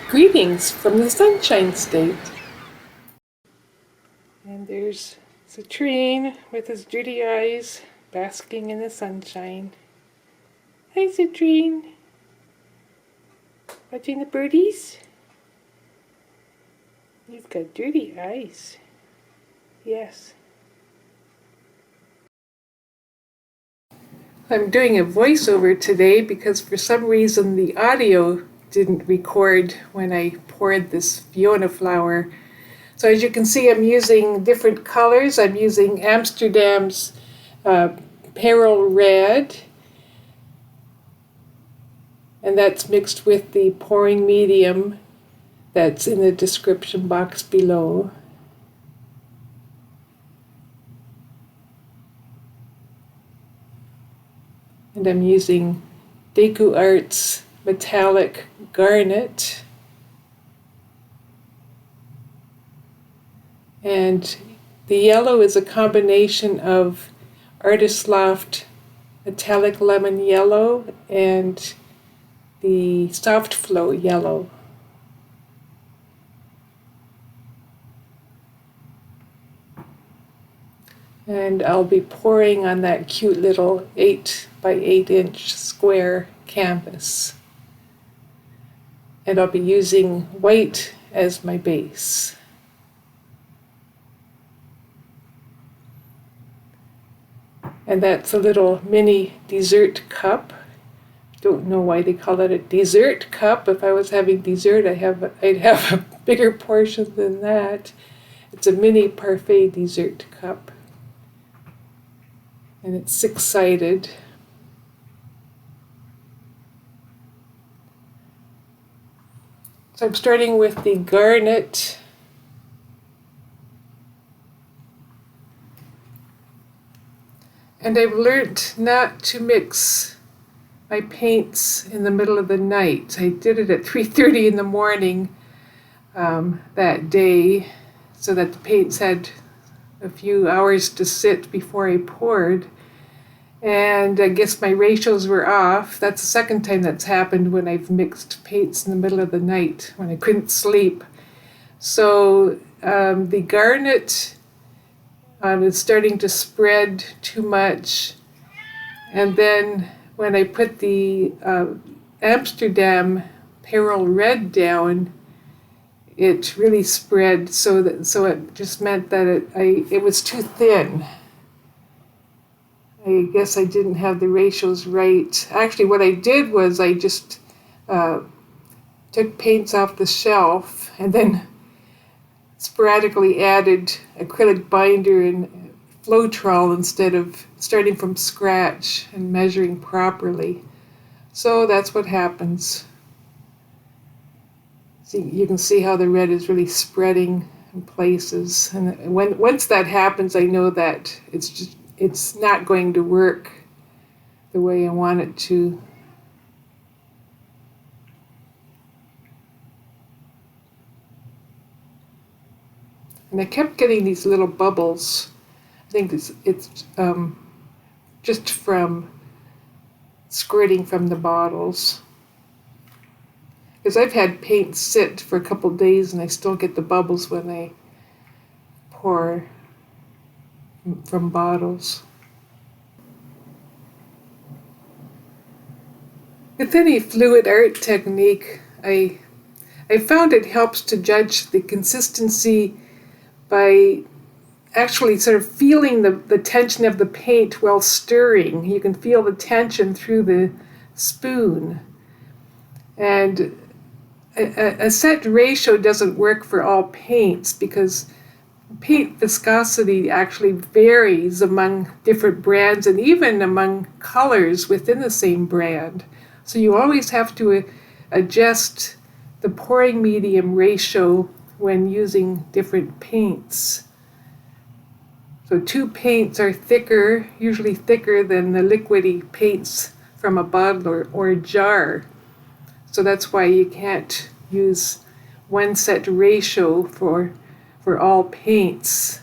Greetings from the Sunshine State. And there's Citrine with his dirty eyes basking in the sunshine. Hi, Citrine. Watching the birdies? You've got dirty eyes. Yes. I'm doing a voiceover today because for some reason the audio didn't record when I poured this Fiona Flower. So as you can see, I'm using different colors. I'm using Amsterdam's Pyrrole red, and that's mixed with the pouring medium that's in the description box below. And I'm using DecoArt's metallic garnet. And the yellow is a combination of Artist Loft metallic lemon yellow and the soft flow yellow. And I'll be pouring on that cute little 8 by 8 inch square canvas. And I'll be using white as my base. And that's a little mini dessert cup. Don't know why they call it a dessert cup. If I was having dessert, I'd have a bigger portion than that. It's a mini parfait dessert cup. And it's six-sided. So I'm starting with the garnet. And I've learned not to mix my paints in the middle of the night. I did it at 3:30 in the morning that day so that the paints had a few hours to sit before I poured. And I guess my ratios were off. That's the second time that's happened when I've mixed paints in the middle of the night when I couldn't sleep. So the garnet is starting to spread too much. And then when I put the Amsterdam Pyrrole red down, it really spread, so it just meant that it was too thin. I guess I didn't have the ratios right. Actually, what I did was I just took paints off the shelf and then sporadically added acrylic binder and Floetrol instead of starting from scratch and measuring properly. So that's what happens. See, you can see how the red is really spreading in places. And once that happens, I know that it's not going to work the way I want it to. And I kept getting these little bubbles. I think it's just from squirting from the bottles. Because I've had paint sit for a couple days and I still get the bubbles when I pour from bottles. With any fluid art technique, I found it helps to judge the consistency by actually sort of feeling the tension of the paint while stirring. You can feel the tension through the spoon. And a set ratio doesn't work for all paints because paint viscosity actually varies among different brands and even among colors within the same brand. So you always have to adjust the pouring medium ratio when using different paints. So two paints are thicker, usually thicker than the liquidy paints from a bottle or a jar. So that's why you can't use one set ratio for all paints.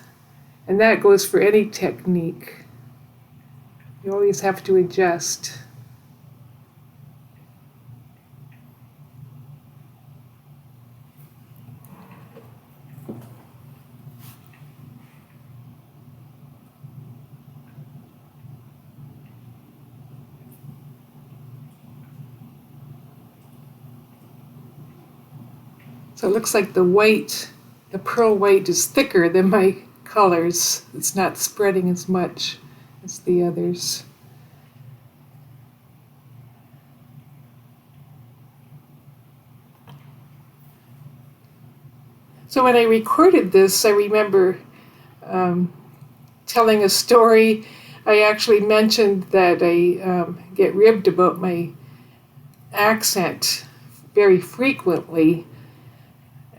And that goes for any technique. You always have to adjust. So it looks like the white, the pearl white is thicker than my colors. It's not spreading as much as the others. So when I recorded this, I remember telling a story. I actually mentioned that I get ribbed about my accent very frequently.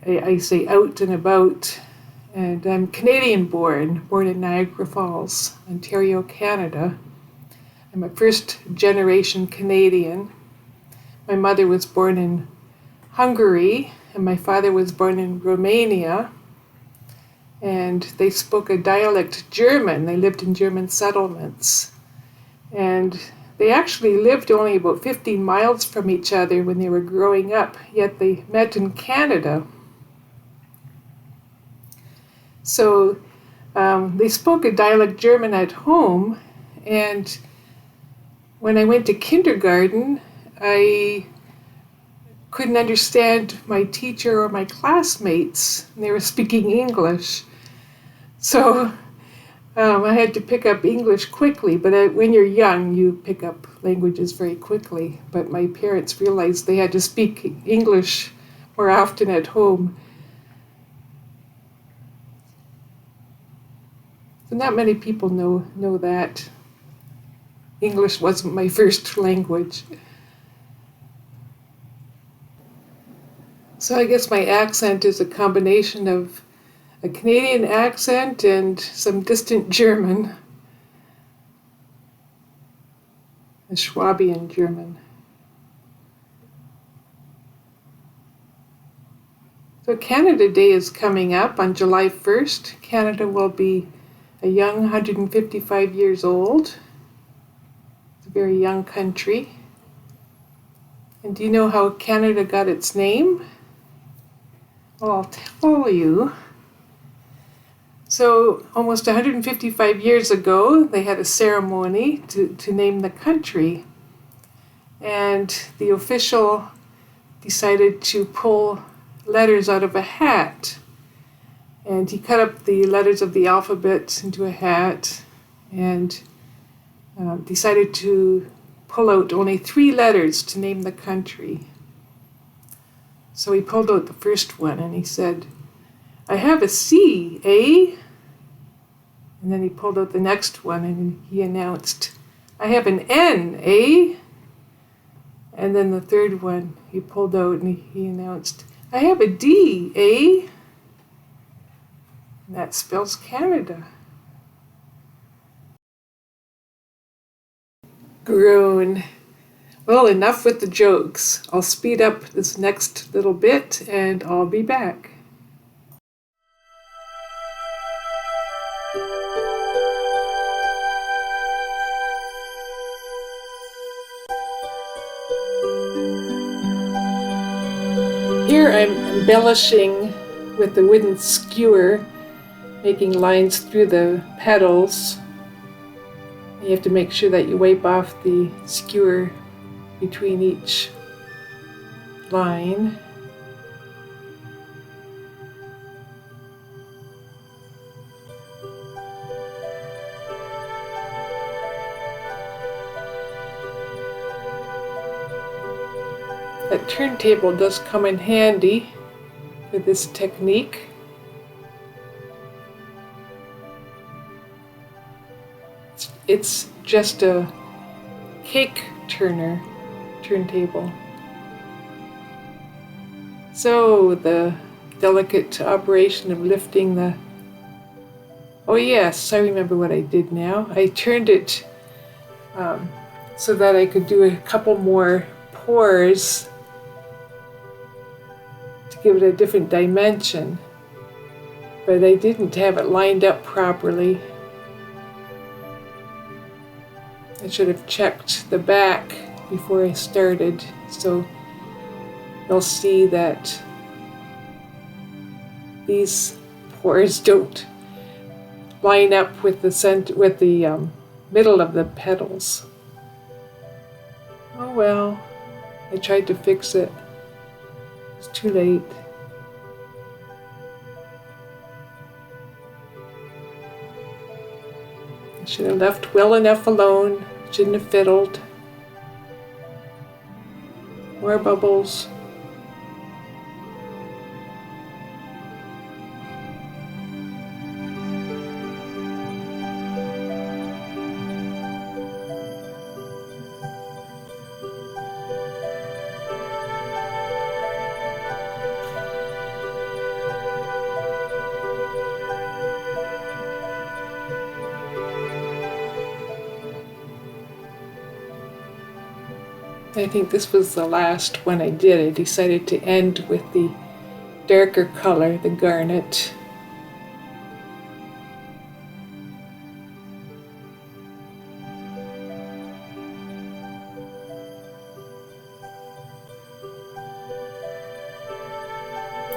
I say out and about, and I'm Canadian born in Niagara Falls, Ontario, Canada. I'm a first generation Canadian. My mother was born in Hungary, and my father was born in Romania, and they spoke a dialect German. They lived in German settlements, and they actually lived only about 15 miles from each other when they were growing up, yet they met in Canada. So they spoke a dialect German at home, and when I went to kindergarten, I couldn't understand my teacher or my classmates. They were speaking English. So I had to pick up English quickly, but when you're young, you pick up languages very quickly. But my parents realized they had to speak English more often at home. So not many people know that. English wasn't my first language. So I guess my accent is a combination of a Canadian accent and some distant German, a Schwabian German. So Canada Day is coming up on July 1st. Canada will be a young 155 years old. It's a very young country. And do you know how Canada got its name? Well, I'll tell you. So almost 155 years ago, they had a ceremony to name the country. And the official decided to pull letters out of a hat. And he cut up the letters of the alphabet into a hat and decided to pull out only 3 letters to name the country. So he pulled out the first one and he said, "I have a C, eh?" And then he pulled out the next one and he announced, "I have an N, eh?" And then the third one he pulled out and he announced, "I have a D, eh?" And that spells Canada. Groan. Well, enough with the jokes. I'll speed up this next little bit and I'll be back. Here I'm embellishing with the wooden skewer, making lines through the petals. You have to make sure that you wipe off the skewer between each line. That turntable does come in handy for this technique. It's just a cake turntable. So the delicate operation of lifting the... Oh yes, I remember what I did now. I turned it so that I could do a couple more pours to give it a different dimension. But I didn't have it lined up properly. I should have checked the back before I started, so you'll see that these pores don't line up with the middle of the petals. Oh well, I tried to fix it. It's too late. Should have left well enough alone. Shouldn't have fiddled. More bubbles. I think this was the last one I did. I decided to end with the darker color, the garnet.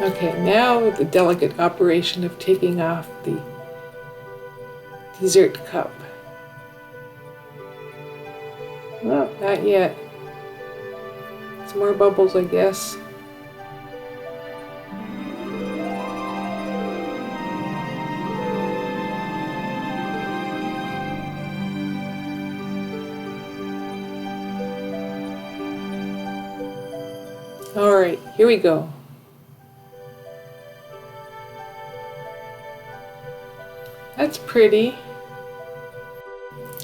Okay, now the delicate operation of taking off the dessert cup. Well, not yet. Some more bubbles, I guess. All right, here we go. That's pretty.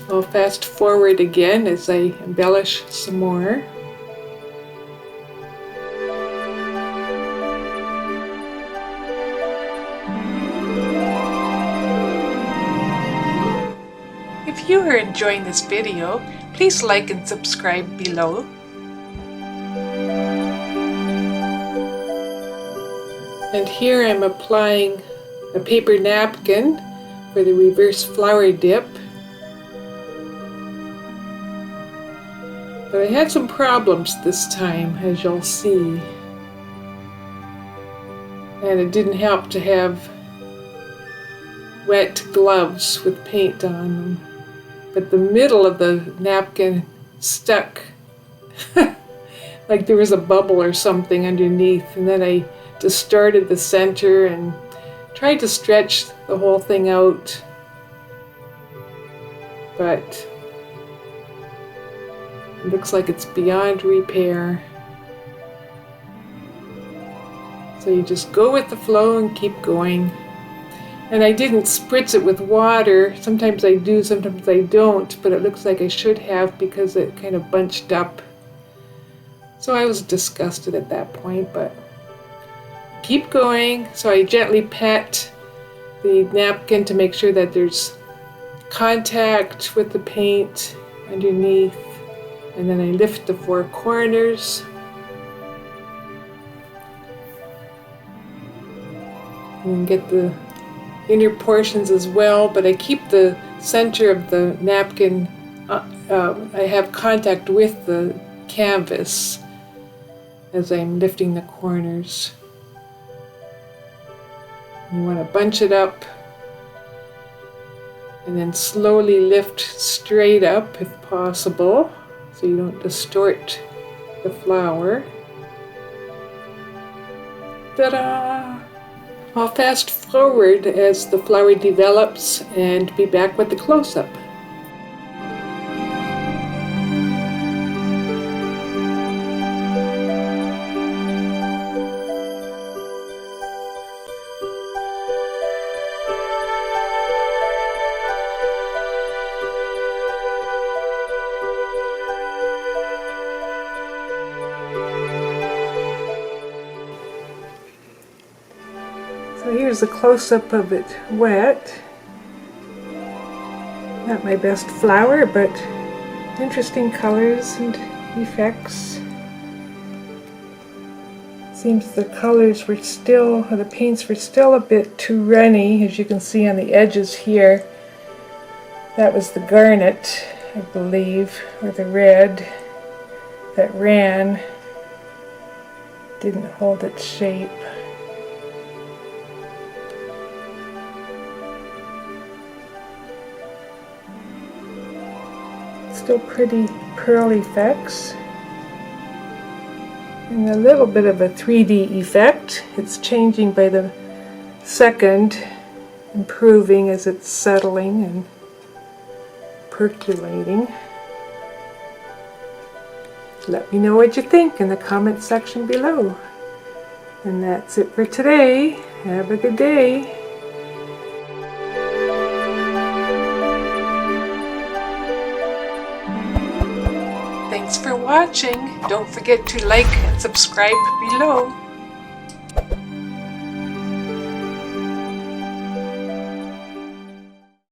I'll fast forward again as I embellish some more. If you are enjoying this video, please like and subscribe below. And here I'm applying a paper napkin for the reverse flower dip. But I had some problems this time, as you'll see. And it didn't help to have wet gloves with paint on them. But the middle of the napkin stuck like there was a bubble or something underneath, and then I distorted the center and tried to stretch the whole thing out, but it looks like it's beyond repair. So you just go with the flow and keep going. And I didn't spritz it with water. Sometimes I do, sometimes I don't, but it looks like I should have because it kind of bunched up. So I was disgusted at that point, but keep going. So I gently pat the napkin to make sure that there's contact with the paint underneath. And then I lift the four corners. And get the inner portions as well, but I keep the center of the napkin, I have contact with the canvas as I'm lifting the corners. You want to bunch it up and then slowly lift straight up if possible so you don't distort the flower. Ta-da! I'll fast forward as the flower develops and be back with the close-up. So here's a close-up of it wet. Not my best flower, but interesting colors and effects. Seems the colors were still, or the paints were still a bit too runny, as you can see on the edges here. That was the garnet, I believe, or the red that ran. Didn't hold its shape. Still pretty pearl effects. And a little bit of a 3D effect. It's changing by the second, improving as it's settling. And percolating. Let me know what you think in the comment section below. And that's it for today. Have a good day. Thanks for watching. Don't forget to like and subscribe below.